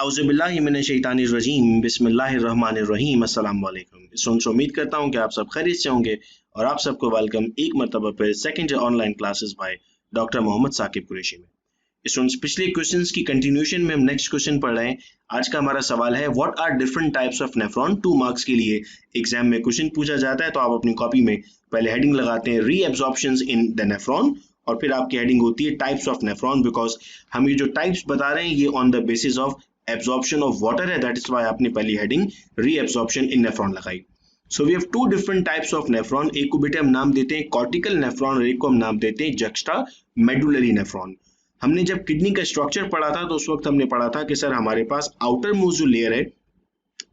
औज़ुबिल्लाहिमिनश्शैतानिर्रजीम बिस्मिल्लाहिर्रहमानिर्रहीम अस्सलाम वालेकुम। स्टूडेंट्स, उम्मीद करता हूँ कि आप सब खैरियत से होंगे और आप सबको वेलकम एक मरतबा फिर second online classes by doctor Mohammad Saqib Qureshi में। स्टूडेंट्स, पिछले क्वेश्चंस की कंटिन्यूशन में हम नेक्स्ट क्वेश्चन पढ़ रहे हैं। आज का हमारा सवाल है what are different types of nephron. 2 marks के लिए एग्जाम में क्वेश्चन पूछा जाता है, तो आप अपनी कॉपी में पहले हेडिंग लगाते हैं रीएब्जॉर्प्शंस इन द नेफ्रॉन और फिर आपकी हेडिंग होती है टाइप्स ऑफ नेफ्रॉन, बिकॉज हम ये जो टाइप्स बता रहे हैं ये on the basis of absorption of water है। दैट इज व्हाई आपने पहली हेडिंग रीएब्जॉर्प्शन इन नेफ्रॉन लगाई। So we have 2 different types of nephron. एक को बेटे हम नाम देते हैं कॉर्टिकल नेफ्रॉन और एक को हम नाम देते हैं जक्स्टा मेडुलरी नेफ्रॉन। हमने जब किडनी का स्ट्रक्चर पढ़ा था तो उस वक्त हमने पढ़ा था कि सर हमारे पास आउटर मोस्ट जो लेयर है,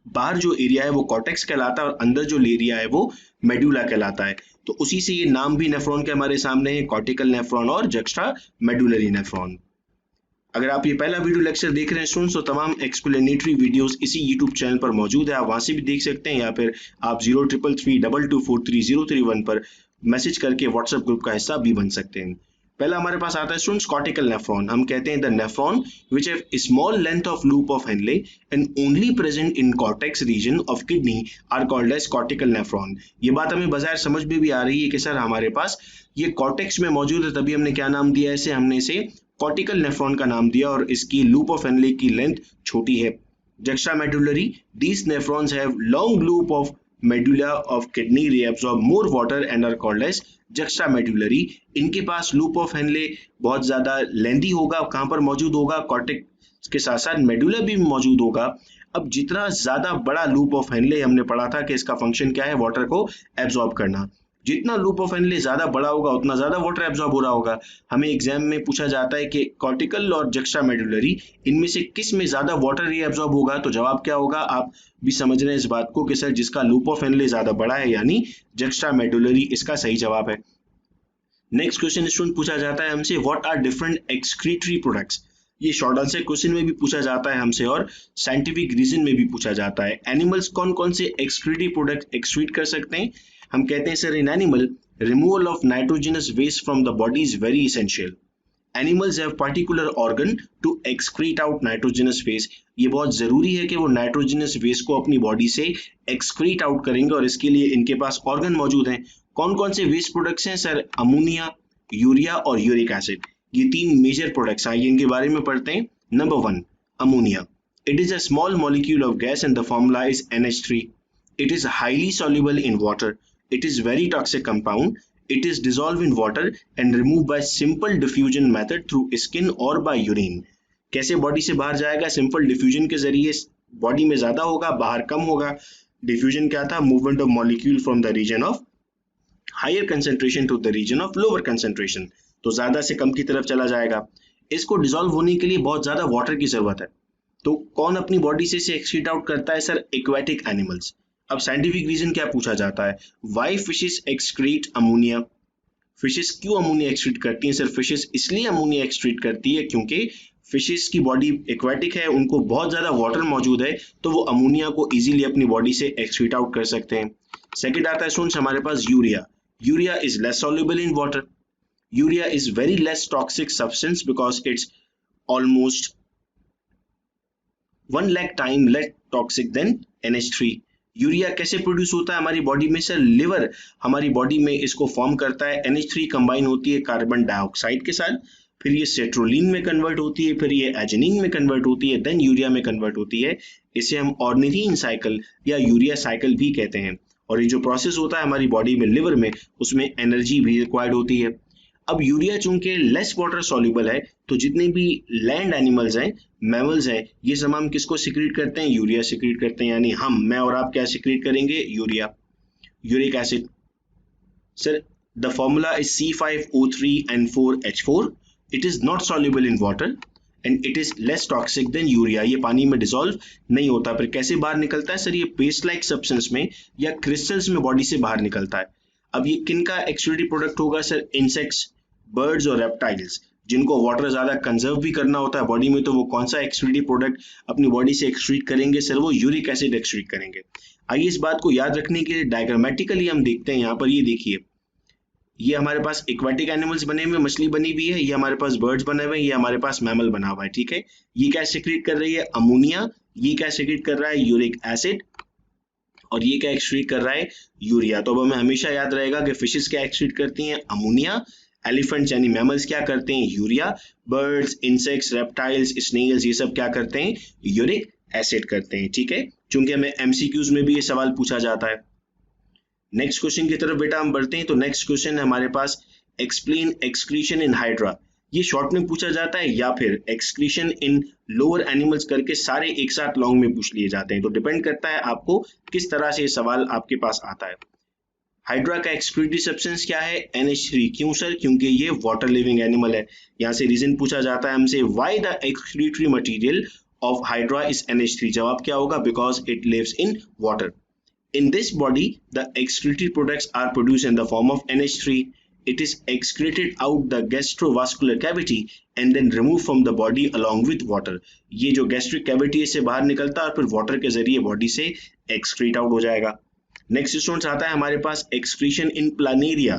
बाहर जो एरिया है वो कॉर्टेक्स कहलाता है और अंदर जो एरिया है वो मेडुला कहलाता है। तो उसी से ये नाम भी नेफ्रॉन के हमारे सामने है, कॉर्टिकल नेफ्रॉन और जक्स्टा मेडुलरी नेफ्रॉन। अगर आप ये पहला वीडियो लेक्चर देख रहे हैं स्टूडेंट्स, तो तमाम एक्सप्लेनेटरी वीडियोस इसी यूट्यूब चैनल पर मौजूद है, आप वहां से भी देख सकते हैं या फिर आप 033322433031 पर मैसेज करके व्हाट्सएप ग्रुप का हिस्सा भी बन सकते हैं। पहला हमारे पास आता है स्टूडेंट्स कॉर्टिकल नेफ्रॉन। हम कहते हैं the nephron which have small length of loop of Henle and only present in cortex region of kidney are called as cortical nephron. ये बात हमें बाजार समझ में भी आ रही है कि सर हमारे पास ये कॉर्टेक्स में मौजूद है, तभी हमने क्या नाम दिया इसे, हमने इसे कॉर्टिकल नेफ्रॉन का नाम दिया और इसकी लूप ऑफ हेनले की लेंथ छोटी है। Juxta medullary, these nephrons have long loop of medulla of kidney reabsorb more water and are called as juxtamedullary। इनके पास लूप ऑफ हेनले बहुत ज्यादा लेंथी होगा, कहाँ पर मौजूद होगा, कॉर्टेक्स के साथ साथ मेडुला भी मौजूद होगा। अब जितना ज्यादा बड़ा लूप ऑफ हेनले, हमने पढ़ा था कि इसका फंक्शन क्या है, वाटर को एब्जॉर्ब करना। जितना लूप ऑफ हेनले ज्यादा बड़ा होगा उतना ज्यादा वाटर एब्जॉर्ब हो रहा होगा। हमें एग्जाम में पूछा जाता है कि कॉर्टिकल और जक्स्टा मेडुलरी इनमें से किस में ज्यादा वाटर रीएब्जॉर्ब होगा, तो जवाब क्या होगा, आप भी समझ रहे हैं इस बात को कि सर जिसका लूप ऑफ हेनले ज्यादा बड़ा है यानी जक्स्टा मेडुलरी इसका सही जवाब है। नेक्स्ट क्वेश्चन स्टूडेंट पूछा जाता है हमसे what are different excretory products. ये शॉर्ट आंसर क्वेश्चन में भी पूछा जाता है हमसे और साइंटिफिक रीजन में भी पूछा जाता है। एनिमल्स कौन कौन से एक्सक्रीटरी प्रोडक्ट एक्सक्रीट कर सकते हैं। हम कहते हैं sir in animal removal of nitrogenous waste from the body is very essential. Animals have particular organ to excrete out nitrogenous waste. ये बहुत जरूरी है कि वो नाइट्रोजनस वेस्ट को अपनी बॉडी से एक्सक्रीट आउट करेंगे और इसके लिए इनके पास ऑर्गन मौजूद हैं। कौन कौन से वेस्ट प्रोडक्ट्स हैं सर, अमोनिया, यूरिया और यूरिक एसिड। ये 3 मेजर प्रोडक्ट्स हैं, इनके बारे में पढ़ते हैं। Number 1 ammonia. It is a small molecule of gas and the formula is NH3। It is highly soluble in water. It is very toxic compound. It is dissolved in water and removed by simple diffusion method through skin or by urine। कैसे body से बाहर जाएगा, simple diffusion के जरिए। Body में ज्यादा होगा, बाहर कम होगा। डिफ्यूजन क्या था, movement of molecule from the region of higher concentration to the region of lower concentration, तो ज्यादा से कम की तरफ चला जाएगा। इसको डिसॉल्व होने के लिए बहुत ज्यादा वाटर की जरूरत है। तो कौन अपनी बॉडी से इसे एक्सक्रीट आउट करता है सर, एक्वेटिक एनिमल्स। अब साइंटिफिक रीजन क्या पूछा जाता है, why fishes excrete ammonia. Fishes क्यों अमोनिया एक्सक्रीट करती हैं सर, फिशेस इसलिए अमोनिया एक्सक्रीट करती है क्योंकि फिशेस की बॉडी एक्वेटिक है, उनको बहुत ज्यादा वाटर मौजूद है, तो वो अमोनिया को इजीली अपनी बॉडी से एक्सक्रीट आउट कर सकते हैं। सेकंड आता है स्टूडेंट्स हमारे पास urea. Urea is less soluble in water. Urea is very less toxic substance because it's almost 1 lakh time less toxic than NH3। यूरिया कैसे प्रोड्यूस होता है हमारी बॉडी में सर, लिवर हमारी बॉडी में इसको फॉर्म करता है। NH3 कंबाइन होती है कार्बन डाइऑक्साइड के साथ, फिर ये सेट्रोलिन में कन्वर्ट होती है, फिर ये एजेनिन में कन्वर्ट होती है, देन यूरिया में कन्वर्ट होती है। इसे हम ऑर्निथीन साइकिल या यूरिया साइकिल भी कहते हैं। और ये जो प्रोसेस होता है हमारी बॉडी में लिवर में, उसमें एनर्जी भी रिक्वायर्ड होती है। अब यूरिया चूंकि लेस वाटर सॉल्युबल है, तो जितने भी लैंड एनिमल्स हैं, मैमल्स हैं, ये तमाम किसको सिक्रीट करते हैं, यूरिया सिक्रीट करते हैं। यानी मैं और आप क्या सिक्रीट करेंगे, urea. Uric acid sir, the formula is C5O3N4H4। It is not soluble in water and it is less toxic than urea. ये पानी में डिसॉल्व नहीं होता। फिर कैसे बाहर निकलता है सर, ये पेस्ट लाइक सब्सटेंस में या क्रिस्टल्स में बॉडी से बाहर निकलता है। अब ये किन का एक्सक्रीटरी प्रोडक्ट होगा सर, इंसेक्ट्स, बर्ड्स और रेप्टाइल्स, जिनको वाटर ज्यादा कंजर्व भी करना होता है बॉडी में, तो वो कौन सा एक्सक्रीटरी प्रोडक्ट अपनी बॉडी से एक्सक्रीट करेंगे सर, वो यूरिक एसिड एक्सक्रीट करेंगे। आइए इस बात को याद रखने के लिए डायग्रामेटिकली हम देखते हैं। यहाँ पर ये देखिए, ये हमारे पास एक्वाटिक एनिमल्स बने हुए, मछली बनी हुई है, ये हमारे पास बर्ड्स बने हुए हैं, ये हमारे पास मैमल बना हुआ है, ठीक है। ये क्या सिक्रीट कर रही है? अमोनिया। ये क्या सिक्रीट कर रहा है? Uric acid. और ये क्या एक्सक्रीट कर रहा है? यूरिया। तो अब हमें हमेशा याद रहेगा कि फिशेस क्या एक्सक्रीट करती हैं? अमोनिया। एलिफेंट्स यानी मैमल्स क्या करते हैं? Urea. Birds, insects, reptiles, snails ये सब क्या करते हैं? यूरिक एसिड करते हैं, ठीक है। चूंकि हमें एमसीक्यूज में भी ये सवाल पूछा जाता है। नेक्स्ट क्वेश्चन की तरफ बेटा हम बढ़ते हैं। तो नेक्स्ट क्वेश्चन है हमारे पास, एक्सप्लेन एक्सक्रीशन इन हाइड्रा। ये शॉर्ट में पूछा जाता है या फिर एक्सक्रीशन इन लोअर एनिमल्स करके सारे एक साथ लॉन्ग में पूछ लिए जाते हैं। तो डिपेंड करता है आपको किस तरह से ये सवाल आपके पास आता है। हाइड्रा का एक्सक्रीटरी सब्सटेंस क्या है? NH3। क्यों सर? क्योंकि ये वाटर लिविंग एनिमल है। यहाँ से रीजन पूछा जाता है हमसे, why the excretory material of hydra is NH3। जवाब क्या होगा? Because it lives in water. In this body, the excretory products are produced in the form of NH3. It is excreted out the gastrovascular cavity and then removed from the body along with water. ये जो gastric cavity से बाहर निकलता है और फिर water के जरिए body से excrete out हो जाएगा। Next स्टूडेंट्स आता है हमारे पास excretion in planaria.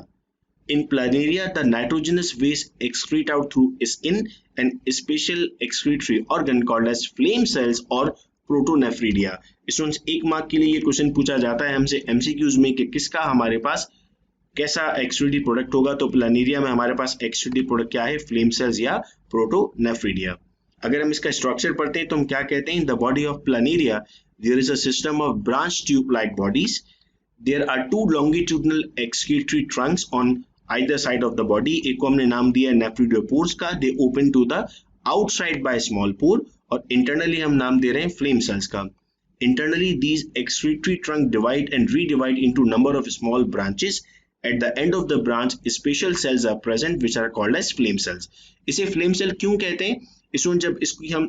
In planaria, the nitrogenous waste excrete out through skin and special excretory organ called as flame cells or protonephridia. Students एक मार्क के लिए ये क्वेश्चन पूछा जाता है हमसे एमसीक्यूज में कि किसका हमारे पास कैसा एक्सक्रीटरी प्रोडक्ट होगा। तो प्लानेरिया में हमारे पास एक्सक्रीटरी प्रोडक्ट क्या है? फ्लेम सेल्स या प्रोटोनेफ्रीडिया। अगर हम इसका स्ट्रक्चर पढ़ते हैं तो हम क्या कहते हैं? The body of planaria there is a system of branch tube like bodies. There are two longitudinal excretory trunks on either side of the body. एक को हमने नाम दिया नेफ्रिडियोपोर्स का। They open to the outside by small pore. और internally हम नाम दे रहे हैं फ्लेम सेल्स का। Internally these excretory trunk divide and redivide into number of small branches. At the end of the branch special cells are present which are called as flame cells. इसे flame cell क्यों कहते हैं? इसमें जब इसकी हम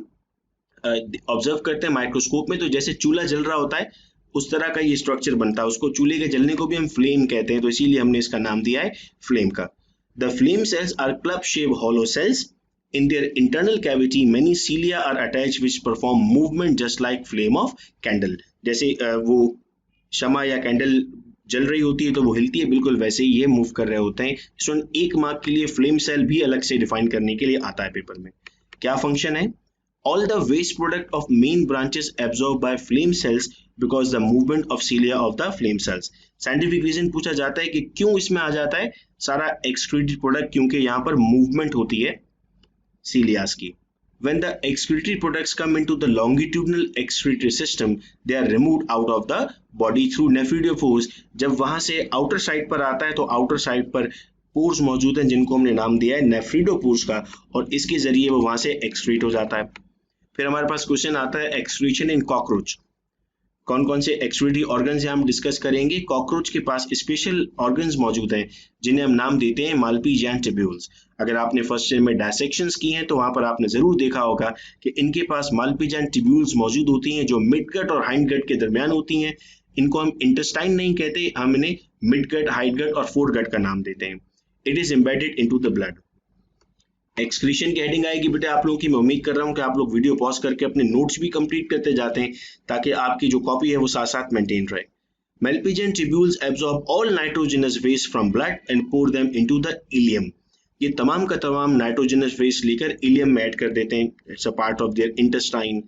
observe करते हैं माइक्रोस्कोप में तो जैसे चूल्हा जल रहा होता है उस तरह का ये स्ट्रक्चर बनता है। उसको चूल्हे के जलने को भी हम फ्लेम कहते हैं, तो इसीलिए हमने इसका नाम दिया है फ्लेम का। The flame cells are club shape hollow cells. In their internal cavity, many cilia are attached which perform movement just like flame of candle. जैसे वो शमा या कैंडल जल रही होती है तो वो हिलती है, बिल्कुल वैसे ही ये मूव कर रहे होते हैं। स्टूडेंट एक मार्क के लिए फ्लेम सेल भी अलग से डिफाइन करने के लिए आता है पेपर में। क्या फंक्शन है? All the waste product of main branches absorbed by flame cells because the movement of cilia of the flame cells. Scientific reason पूछा जाता है कि क्यों इसमें आ जाता है सारा एक्सक्रीटरी प्रोडक्ट? क्योंकि यहाँ पर मूवमेंट होती है cilias की। When the excretory products come into the longitudinal excretory system, they are removed out of the body through nephridiophores. जब वहां से आउटर साइड पर आता है तो आउटर साइड पर पोर्स मौजूद हैं जिनको हमने नाम दिया है नेफ्रिडोपोर्स का, और इसके जरिए वो वहां से एक्सक्रीट हो जाता है। फिर हमारे पास क्वेश्चन आता है एक्सक्रीशन इन कॉकरोच। कौन कौन से एक्सक्रीटरी ऑर्गन्स हम डिस्कस करेंगे। कॉकरोच के पास स्पेशल ऑर्गन्स मौजूद हैं जिन्हें हम नाम देते हैं माल्पीजियन ट्यूब्यूल्स। अगर आपने फर्स्ट ईयर में डायसेक्शंस की हैं तो वहां पर आपने जरूर देखा होगा कि इनके पास माल्पीजियन ट्यूब्यूल्स मौजूद होती हैं जो मिड गट और हाइंड गट के दरमियान होती हैं। इनको हम इंटेस्टाइन नहीं कहते, हम इन्हें मिड गट, हाइंड गट और फोर गट का नाम देते हैं। It is embedded into the blood. Excretion की हेडिंग आएगी बेटे आप लोगों की। मैं उम्मीद कर रहा हूं कि आप लोग वीडियो पॉज करके अपने नोट्स भी कंप्लीट करते जाते हैं ताकि आपकी जो कॉपी है वो साथ साथ मेंटेन रहे। Malpighian tubules absorb all nitrogenous waste from blood and pour them into the ileum. ये तमाम का तमाम नाइट्रोजनस वेस्ट लेकर इलियम में ऐड कर देते हैं। It's a part of their intestine.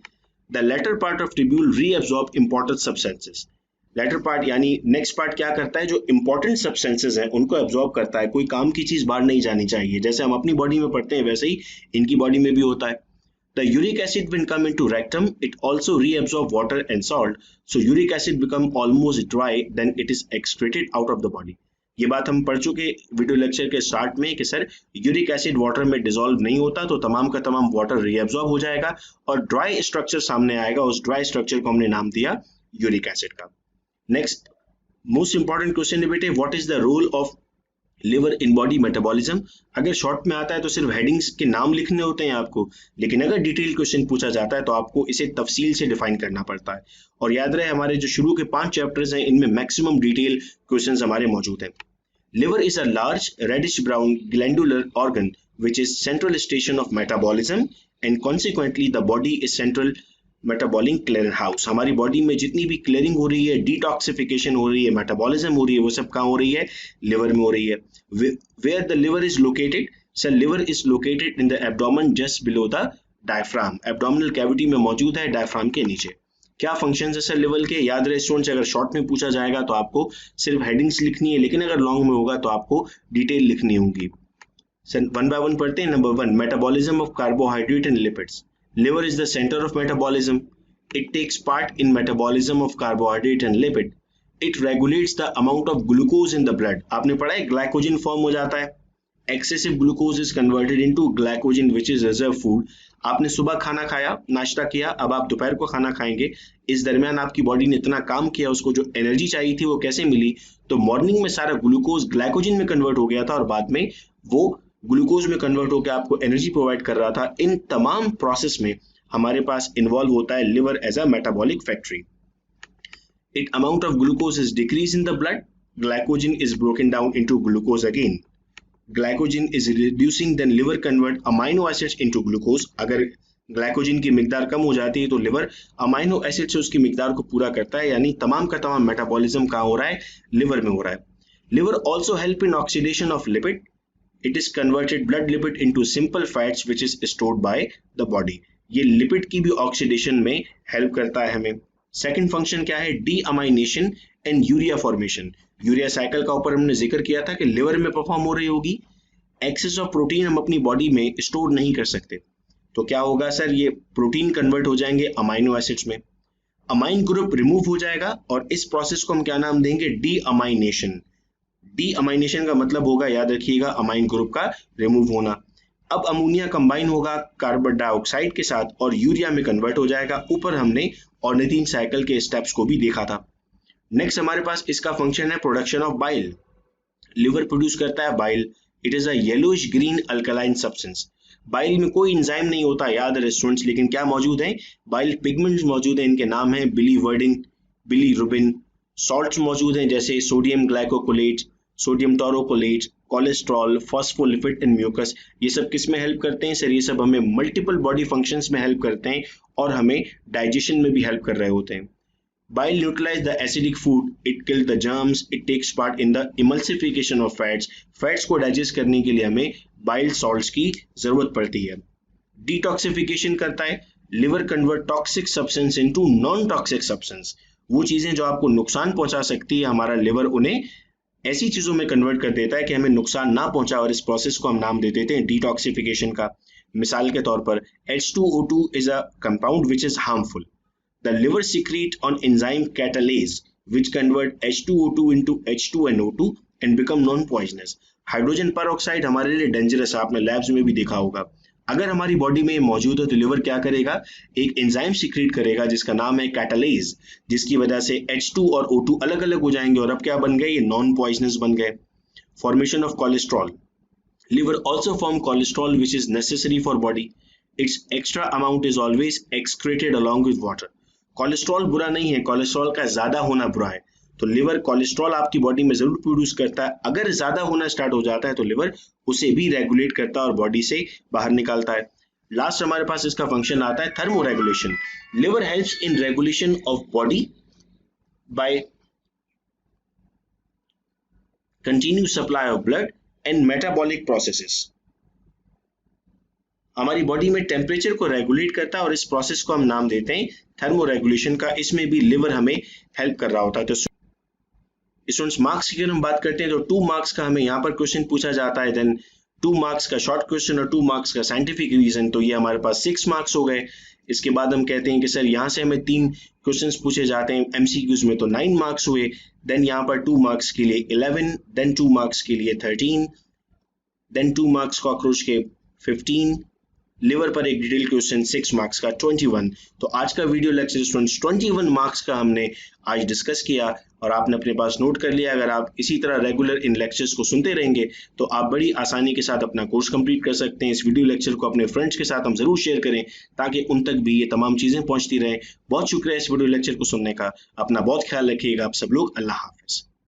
The latter part of tubule reabsorb important substances. Latter part यानी नेक्स्ट पार्ट क्या करता है? जो इंपॉर्टेंट सब्सटेंसेस हैं उनको एब्जॉर्ब करता है। कोई काम की चीज बाहर नहीं जानी चाहिए। जैसे हम अपनी बॉडी में पढ़ते हैं वैसे ही इनकी बॉडी में भी होता है। The uric acid when come into rectum, it also reabsorb water and salt. So uric acid become almost dry, then it is excreted out of the body. ये बात हम पढ़ चुके वीडियो लेक्चर के स्टार्ट में कि सर यूरिक एसिड वाटर में dissolve नहीं होता तो तमाम का तमाम वाटर रीअब्सॉर्ब हो जाएगा और ड्राई स्ट्रक्चर सामने आएगा। उस ड्राई स्ट्रक्चर को हमने नाम दिया यूरिक एसिड का। नेक्स्ट मोस्ट इंपॉर्टेंट क्वेश्चन है बेटे, what is the role of liver in body metabolism. अगर शॉर्ट में आता है तो सिर्फ हेडिंग्स के नाम लिखने होते हैं आपको, लेकिन अगर डिटेल क्वेश्चन पूछा जाता है तो आपको इसे तफसील से डिफाइन करना पड़ता है। और याद रहे हमारे जो शुरू के 5 चैप्टर्स हैं इनमें मैक्सिमम डिटेल क्वेश्चंस हमारे मौजूद हैं। Liver is a large reddish brown glandular organ which is central station of metabolism and consequently the body is central metabolic clear house. हमारी बॉडी में जितनी भी क्लियरिंग हो रही है, डिटॉक्सिफिकेशन हो रही है, मेटाबॉलिज्म हो रही है, वो सब कहाँ हो रही है? लिवर में हो रही है। Where the liver is located? Sir liver is located in the abdomen just below the diaphragm. Abdominal cavity में मौजूद है, डायफ्राम के नीचे। क्या फंक्शन है सर लिवर के? याद रहे स्टूडेंट्स, अगर शॉर्ट में पूछा जाएगा तो आपको सिर्फ हेडिंग्स लिखनी है, लेकिन अगर लॉन्ग में होगा तो आपको डिटेल लिखनी होगी। सर वन बाय वन पढ़ते हैं। Number 1, metabolism of carbohydrate and lipids. Liver is the centre of metabolism. It takes part in metabolism of carbohydrate and lipid. It regulates the amount of glucose in the blood. आपने पढ़ा है glycogen form हो जाता है, excessive glucose is converted into glycogen which is reserve food. आपने सुबह खाना खाया, नाश्ता किया, अब आप दोपहर को खाना खाएंगे। इस दरमियान आपकी बॉडी ने इतना काम किया, उसको जो एनर्जी चाहिए थी वो कैसे मिली? तो मॉर्निंग में सारा ग्लूकोज ग्लाइकोजन में कन्वर्ट हो गया था और बाद में वो ग्लूकोज में कन्वर्ट होकर आपको एनर्जी प्रोवाइड कर रहा था। इन तमाम प्रोसेस में हमारे पास इन्वॉल्व होता है liver as a metabolic factory. Its amount of glucose is decreased in the blood. Glycogen is broken down into glucose again. Glycogen is reducing, then liver convert amino acids into glucose. अगर glycogen की मिकदार कम हो जाती है तो liver amino acid से उसकी मिकदार को पूरा करता है, यानी तमाम का तमाम मेटाबॉलिज्म कहाँ हो रहा है? लिवर में हो रहा है. Liver also help in oxidation of lipid. It is converted blood lipid into simple fats which is stored by the body. ये लिपिड की भी ऑक्सीडेशन में हेल्प करता है हमें. सेकेंड फंक्शन क्या है? D amination and urea formation. Urea cycle का ऊपर हमने जिक्र किया था कि लिवर में परफॉर्म हो रही होगी. एक्सेस ऑफ प्रोटीन हम अपनी बॉडी में स्टोर नहीं कर सकते, तो क्या होगा सर? ये प्रोटीन कन्वर्ट हो जाएंगे अमाइनो एसिड्स में. अमाइन ग्रुप रिमूव हो जाएगा और इस प्रोसेस को हम क्या नाम देंगे? D amination. डी अमाइनेशन का मतलब होगा, याद रखिएगा, अमाइन ग्रुप का रिमूव होना. अब अमोनिया कंबाइन होगा कार्बन डाइऑक्साइड के साथ और यूरिया में कन्वर्ट हो जाएगा. ऊपर हमने ऑर्निथिन साइकिल के स्टेप्स को भी देखा था. नेक्स्ट हमारे पास इसका फंक्शन है production of bile. Liver produce करता है bile. It is a yellowish green alkaline substance. Bile में कोई एंजाइम नहीं होता, याद है स्टूडेंट्स, लेकिन क्या मौजूद है? बाइल पिगमेंट्स मौजूद हैं. इनके नाम है बिलीवर्डिन, बिलीरुबिन. सॉल्ट्स मौजूद हैं जैसे sodium glycocholate, sodium taurocholate, cholesterol, phospholipid and mucus. ये सब किस में हेल्प करते हैं सर? ये सब हमें मल्टीपल बॉडी फंक्शंस में हेल्प करते हैं और हमें डाइजेशन में भी हेल्प कर रहे होते हैं. Bile neutralize the acidic food, it kills the germs, it takes part in the emulsification of fats. Fats को डाइजेस्ट करने के लिए हमें बाइल सॉल्ट्स की जरूरत पड़ती है. डिटॉक्सिफिकेशन करता है. Liver convert toxic substance into non toxic substance. वो चीजें जो आपको नुकसान पहुंचा सकती है, हमारा लिवर उन्हें ऐसी चीजों में कन्वर्ट कर देता है कि हमें नुकसान ना पहुंचा, और इस प्रोसेस को हम नाम दे देते हैं डिटॉक्सिफिकेशन का. मिसाल के तौर पर H2O2 is a compound which is harmful. The liver secrete on enzyme catalase which convert H2O2 into H2NO2 and become non-poisonous. Hydrogen peroxide हमारे लिए डेंजरस है, आपने लैब्स में भी देखा होगा. अगर हमारी बॉडी में मौजूद है तो लिवर क्या करेगा? एक एंजाइम सीक्रेट करेगा जिसका नाम है कैटालेज, जिसकी वजह से H2 और O2 अलग अलग हो जाएंगे और अब क्या बन गए? ये नॉन पॉइजनस बन गए. Formation of cholesterol. Liver also form cholesterol which is necessary for body. Its extra amount is always excreted along with water. Cholesterol बुरा नहीं है, कोलेस्ट्रॉल का ज्यादा होना बुरा है. तो लिवर कोलेस्ट्रॉल आपकी बॉडी में जरूर प्रोड्यूस करता है. अगर ज्यादा होना स्टार्ट हो जाता है तो लिवर उसे भी रेगुलेट करता है और बॉडी से बाहर निकालता है. लास्ट हमारे पास इसका फंक्शन आता है thermo regulation. Liver helps in regulation of body by continuous supply of blood and metabolic processes. हमारी बॉडी में टेम्परेचर को रेगुलेट करता है और इस प्रोसेस को हम नाम देते हैं थर्मो रेगुलेशन का. इसमें भी लिवर हमें हेल्प कर रहा होता है. तो स्टूडेंट्स, मार्क्स की अगर हम बात करते हैं तो 2 मार्क्स का हमें यहाँ पर क्वेश्चन पूछा जाता है. देन 2 मार्क्स का शॉर्ट क्वेश्चन और 2 मार्क्स का साइंटिफिक रीजन, तो ये हमारे पास 6 मार्क्स हो गए. इसके बाद हम कहते हैं कि सर यहाँ से हमें 3 क्वेश्चंस पूछे जाते हैं एमसीक्यूज में, तो 9 मार्क्स हुए. देन यहाँ पर 2 मार्क्स के लिए 11, देन 2 मार्क्स के लिए 13, देन 2 मार्क्स कॉकरोच के 15, लिवर पर एक डिटेल क्वेश्चन 6 मार्क्स का 21. तो आज का वीडियो लेक्चर स्टूडेंट्स 21 मार्क्स का हमने आज डिस्कस किया और आपने अपने पास नोट कर लिया. अगर आप इसी तरह रेगुलर इन लेक्चर्स को सुनते रहेंगे तो आप बड़ी आसानी के साथ अपना कोर्स कंप्लीट कर सकते हैं. इस वीडियो लेक्चर को अपने फ्रेंड्स के साथ हम जरूर शेयर करें ताकि उन तक भी ये तमाम चीजें पहुंचती रहें. बहुत शुक्रिया इस वीडियो लेक्चर को सुनने का. अपना बहुत ख्याल रखिएगा आप सब लोग. अल्लाह हाफिज.